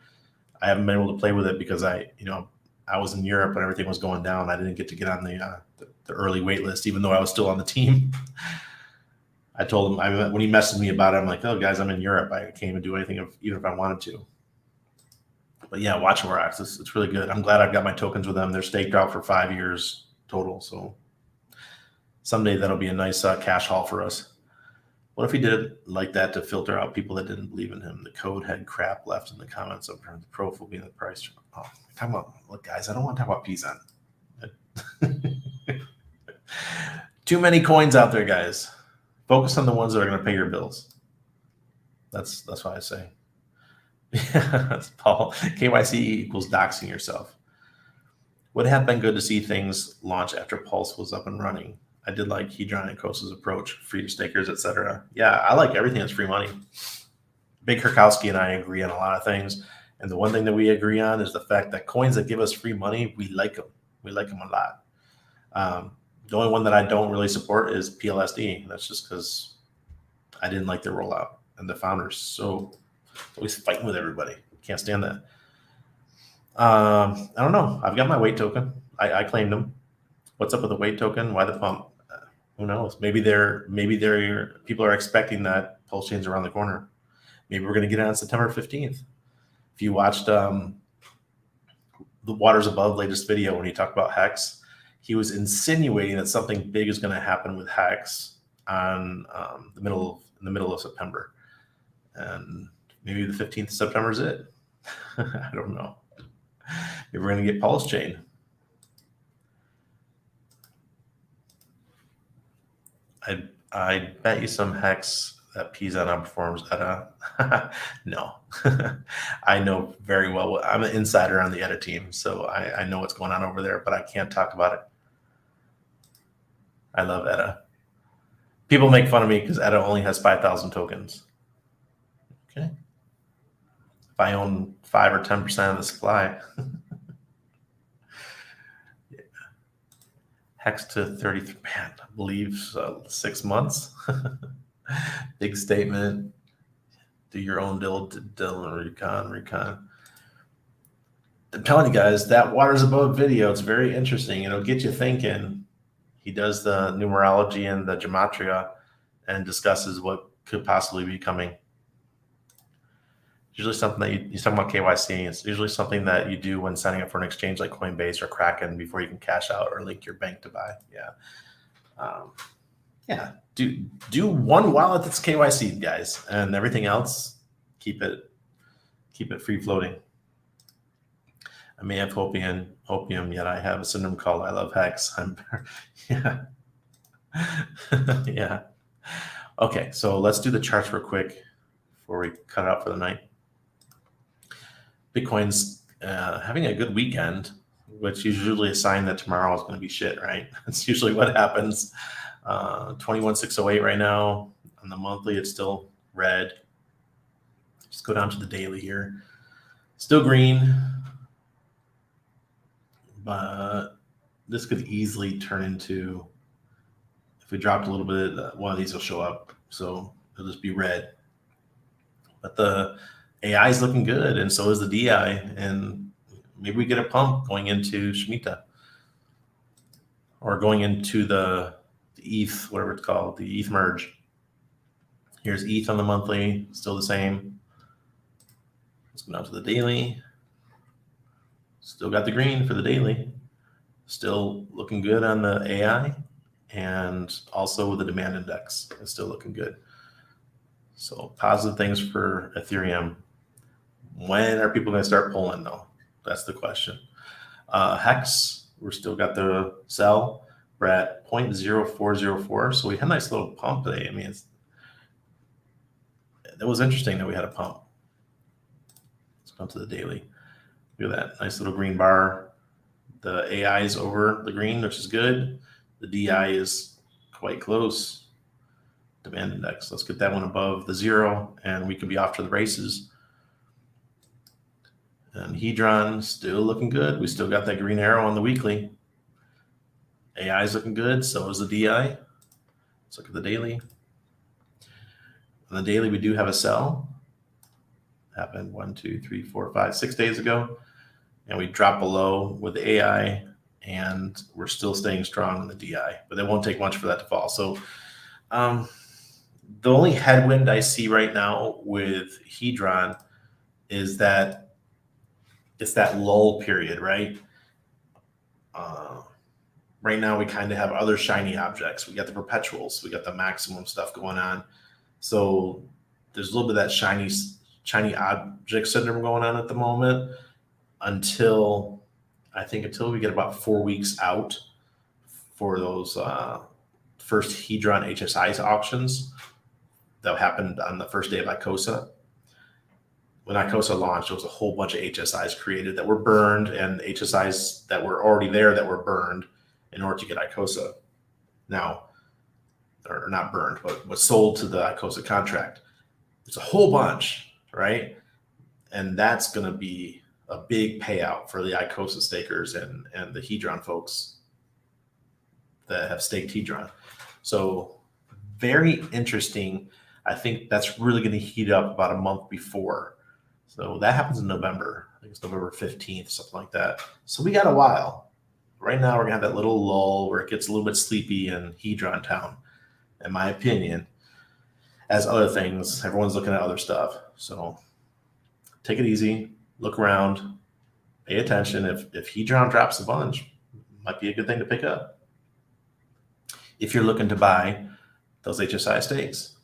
I haven't been able to play with it because I was in Europe and everything was going down. I didn't get to get on the early wait list, even though I was still on the team. I told him, when he messaged me about it, I'm like, oh, guys, I'm in Europe. I can't even do anything even if I wanted to. But yeah, watch Auroch. It's really good. I'm glad I've got my tokens with them. They're staked out for 5 years total. So someday that'll be a nice cash haul for us. What if he did it like that to filter out people that didn't believe in him? The code had crap left in the comments of the proof will be in the price. Oh, talking about, look, guys, I don't want to talk about Pizon. Too many coins out there, guys. Focus on the ones that are going to pay your bills. That's what I say. Yeah, that's Paul. KYC equals doxing yourself. Would have been good to see things launch after Pulse was up and running. I did like Hedron and Kosa's approach, free to stakers, etc. Yeah, I like everything that's free money. Big Kirkowski and I agree on a lot of things. And the one thing that we agree on is the fact that coins that give us free money, we like them. We like them a lot. The only one that I don't really support is PLSD. That's just because I didn't like their rollout and the founders. So always fighting with everybody. Can't stand that. I don't know. I've got my weight token. I claimed them. What's up with the weight token? Why the pump? Who knows? Maybe people are expecting that pulse chain's around the corner. Maybe we're going to get it on September 15th. If you watched the Waters Above latest video when he talked about Hex, he was insinuating that something big is going to happen with Hex on in the middle of September, and maybe the 15th of September is it. I don't know. Maybe we're going to get pulse chain. I bet you some Hex that Pizon outperforms ETA. No. I know very well. I'm an insider on the ETA team, so I know what's going on over there, but I can't talk about it. I love ETA. People make fun of me because ETA only has 5,000 tokens. Okay. If I own 5 or 10% of the supply. Yeah. Hex to 33, man, I believe 6 months. Big statement. Do your own recon. I'm telling you guys, that Waters Above video, it's very interesting. It'll get you thinking. He does the numerology and the gematria and discusses what could possibly be coming. Usually something that you talk about KYC. It's usually something that you do when signing up for an exchange like Coinbase or Kraken before you can cash out or link your bank to buy. Yeah. Yeah. Do one wallet that's KYC, guys, and everything else, keep it free floating. I may have opium, yet I have a syndrome called I love Hex. Yeah. Yeah. Okay, so let's do the charts real quick before we cut it out for the night. Bitcoin's having a good weekend, which is usually a sign that tomorrow is going to be shit, right? That's usually what happens. 21,608 right now. On the monthly, it's still red. Just go down to the daily here. Still green. But this could easily turn into, if we dropped a little bit, one of these will show up. So it'll just be red. But the AI is looking good, and so is the DI. And maybe we get a pump going into Shmita or going into the ETH, whatever it's called, the ETH merge. Here's ETH on the monthly, still the same. Let's go down to the daily. Still got the green for the daily. Still looking good on the AI, and also with the demand index, it's still looking good. So positive things for Ethereum. When are people going to start pulling, though? That's the question. Hex, we're still got the sell. We're at 0.0404. So we had a nice little pump today. I mean, it was interesting that we had a pump. Let's go to the daily. Look at that nice little green bar. The AI is over the green, which is good. The DI is quite close. Demand index. Let's get that one above the 0, and we could be off to the races. And Hedron still looking good. We still got that green arrow on the weekly. AI is looking good. So is the DI. Let's look at the daily. On the daily, we do have a sell. Happened 1, 2, 3, 4, 5, 6 days ago. And we dropped below with the AI, and we're still staying strong in the DI. But it won't take much for that to fall. So the only headwind I see right now with Hedron is that it's that lull period, right? Right now, we kind of have other shiny objects. We got the perpetuals. We got the maximum stuff going on. So there's a little bit of that shiny object syndrome going on at the moment until we get about 4 weeks out for those first Hedron HSI auctions that happened on the first day of ICOSA. When ICOSA launched, there was a whole bunch of HSIs created that were burned, and HSIs that were already there that were burned in order to get ICOSA. Now, or not burned, but was sold to the ICOSA contract. It's a whole bunch, right? And that's going to be a big payout for the ICOSA stakers and the Hedron folks that have staked Hedron. So very interesting. I think that's really going to heat up about a month before. So that happens in November. I think it's November 15th, something like that. So we got a while. right now we're gonna have that little lull where it gets a little bit sleepy in Hedron Town, in my opinion. As other things, everyone's looking at other stuff. So take it easy, look around, pay attention. If Hedron drops a bunch, might be a good thing to pick up. If you're looking to buy those HSI stakes.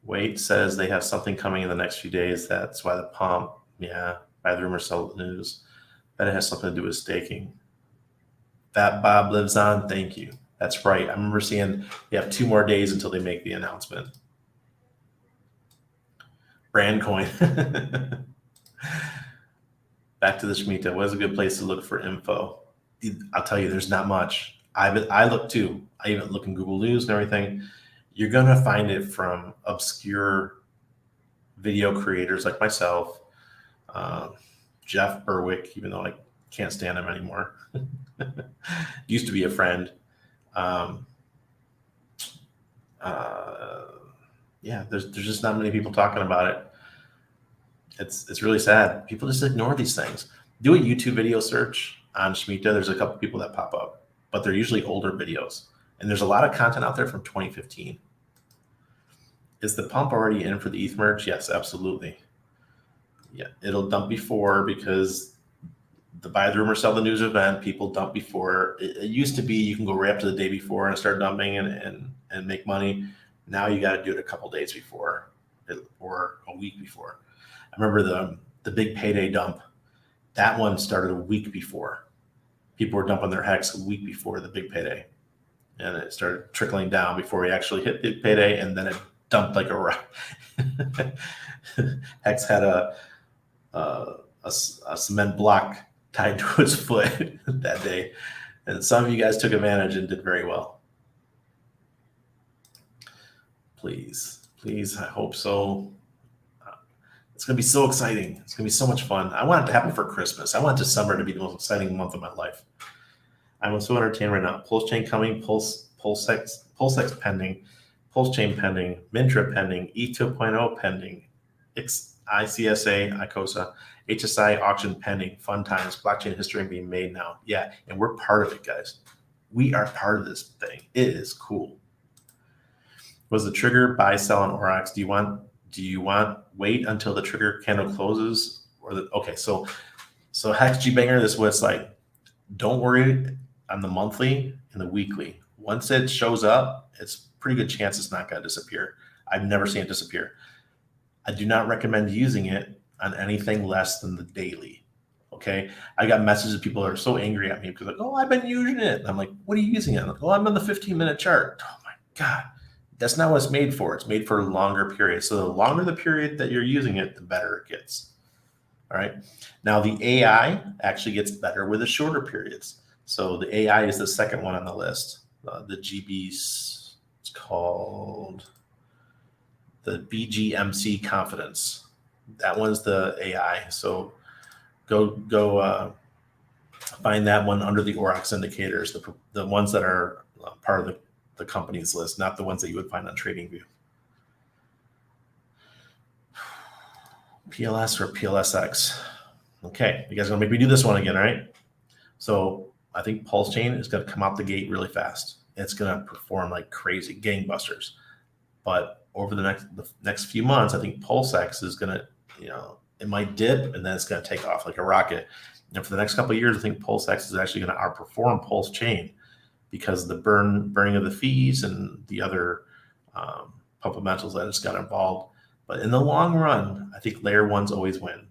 Wade says they have something coming in the next few days. That's why the pump, yeah, buy the rumor, sell the news. Bet it has something to do with staking. That Bob lives on. Thank you. That's right. I remember seeing they have 2 more days until they make the announcement. Brand coin. Back to the Shmita. What is a good place to look for info? I'll tell you, there's not much. I look too. I even look in Google News and everything. You're going to find it from obscure video creators like myself, Jeff Berwick, even though I can't stand him anymore. Used to be a friend. Yeah, there's just not many people talking about it. It's really sad. People just ignore these things. Do a YouTube video search on Shmita. There's a couple people that pop up, but they're usually older videos. And there's a lot of content out there from 2015. Is the pump already in for the ETH merge? Yes, absolutely. Yeah, it'll dump before because the buy the rumor, sell the news event, people dump before. It used to be you can go right up to the day before and start dumping and make money. Now you got to do it a couple days before or a week before. I remember the big payday dump. That one started a week before. People were dumping their hex a week before the big payday. And it started trickling down before we actually hit the payday, and then it dumped like a rock. Hex had a cement block tied to his foot that day, and some of you guys took advantage and did very well. Please, I hope so. It's going to be so exciting. It's going to be so much fun. I want it to happen for Christmas. I want December to be the most exciting month of my life. I'm so entertained right now. Pulse chain coming, PulseX pending, Pulse chain pending, Mintra pending, E 2.0 pending, ICSA, ICOSA, HSI auction pending, fun times, blockchain history being made now. Yeah, and we're part of it, guys. We are part of this thing. It is cool. Was the trigger buy, sell on Orax? Do you want wait until the trigger candle closes? Okay, so Hex G Banger, this is what it's like. Don't worry on the monthly and the weekly. Once it shows up, it's pretty good chance it's not going to disappear. I've never seen it disappear. I do not recommend using it on anything less than the daily. Okay, I got messages of people that are so angry at me because like, oh, I've been using it. And I'm like, what are you using it? Like, oh, I'm on the 15-minute chart. Oh my God, that's not what it's made for. It's made for a longer period. So the longer the period that you're using it, the better it gets. All right. Now the AI actually gets better with the shorter periods. So the AI is the second one on the list. The GB's, it's called the BGMC Confidence. That one's the AI. So go find that one under the Orax indicators, the ones that are part of the company's list, not the ones that you would find on TradingView. PLS or PLSX. Okay, you guys are gonna make me do this one again, all right? So I think Pulse Chain is gonna come out the gate really fast. It's gonna perform like crazy, gangbusters. But over the next few months, I think PulseX is gonna, it might dip and then it's gonna take off like a rocket. And for the next couple of years, I think PulseX is actually gonna outperform Pulse Chain because the burning of the fees and the other fundamentals that it's got involved. But in the long run, I think layer ones always win.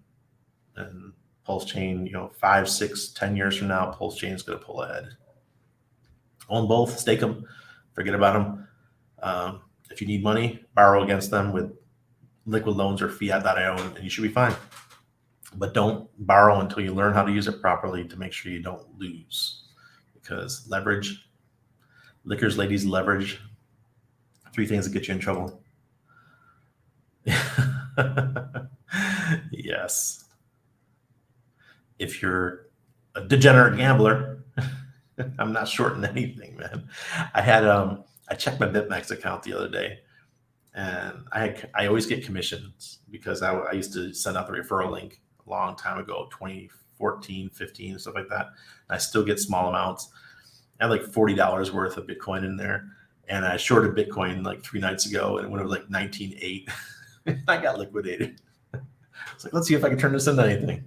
And Pulse Chain, 5, 6, 10 years from now, Pulse Chain is going to pull ahead. Own both, stake them, forget about them. If you need money, borrow against them with liquid loans or fiat.io, and you should be fine. But don't borrow until you learn how to use it properly to make sure you don't lose. Because leverage, liquors, ladies, leverage, 3 things that get you in trouble. Yes. If you're a degenerate gambler, I'm not shorting anything, man. I checked my BitMEX account the other day, and I always get commissions because I used to send out the referral link a long time ago, 24 14, 15, stuff like that. I still get small amounts. I had like $40 worth of Bitcoin in there. And I shorted Bitcoin like 3 nights ago, and when it was like 19.8, I got liquidated. It's like, let's see if I can turn this into anything.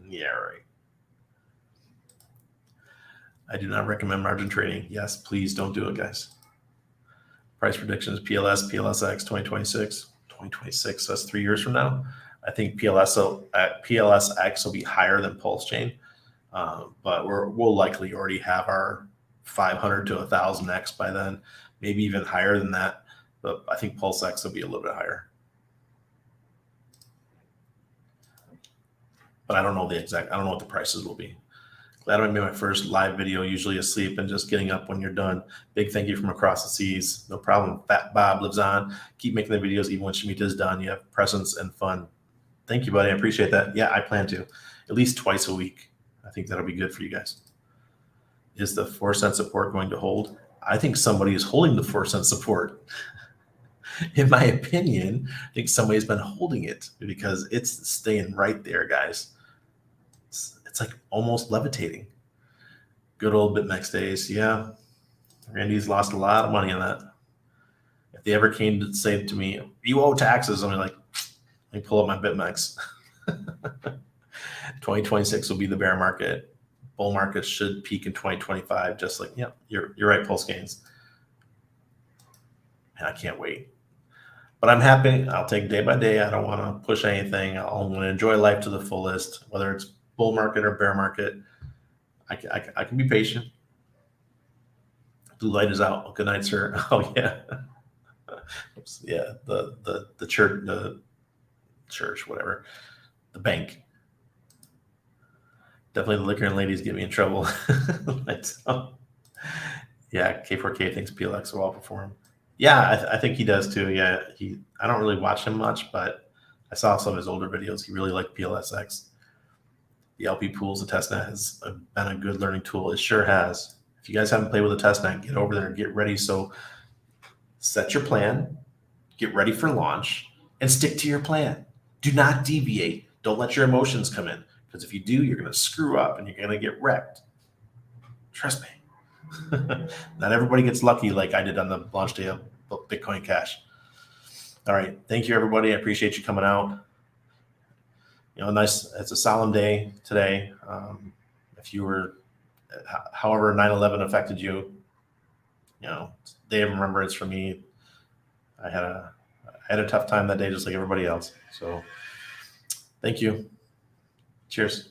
Yeah, right. I do not recommend margin trading. Yes, please don't do it, guys. Price predictions, PLS, PLSX 2026. 2026, that's 3 years from now. I think PLSX will be higher than Pulse Chain, but we'll likely already have our 500 to 1,000X by then, maybe even higher than that. But I think Pulse X will be a little bit higher. But I don't know what the prices will be. Glad I made my first live video, usually asleep and just getting up when you're done. Big thank you from across the seas. No problem. Fat Bob lives on. Keep making the videos even when Shmita is done. You have presence and fun. Thank you, buddy. I appreciate that. Yeah, I plan to. At least twice a week. I think that'll be good for you guys. Is the 4-cent support going to hold? I think somebody is holding the 4-cent support. In my opinion, I think somebody's been holding it because it's staying right there, guys. It's like almost levitating. Good old BitMEX days. Yeah. Randy's lost a lot of money on that. If they ever came to say to me, you owe taxes, I'm like, let me pull up my BitMEX. 2026 will be the bear market. Bull market should peak in 2025. Just like, yeah, you're right, Pulse Gains. And I can't wait. But I'm happy. I'll take day by day. I don't want to push anything. I'm going to enjoy life to the fullest, whether it's bull market or bear market. I can be patient. Blue light is out. Good night, sir. Oh yeah. Oops. Yeah. The church, whatever. The bank. Definitely the liquor and ladies get me in trouble. Yeah. K4K thinks PLX will outperform. Yeah, I think he does too. Yeah. I don't really watch him much, but I saw some of his older videos. He really liked PLSX. The LP pools, the testnet has been a good learning tool. It sure has. If you guys haven't played with the testnet, get over there and get ready. So set your plan, get ready for launch, and stick to your plan. Do not deviate. Don't let your emotions come in, because if you do, you're going to screw up and you're going to get wrecked. Trust me. Not everybody gets lucky like I did on the launch day of Bitcoin Cash. All right. Thank you, everybody. I appreciate you coming out. Nice. It's a solemn day today. If you were, however 9/11 affected you, day of remembrance for me. I had a tough time that day, just like everybody else. So thank you. Cheers.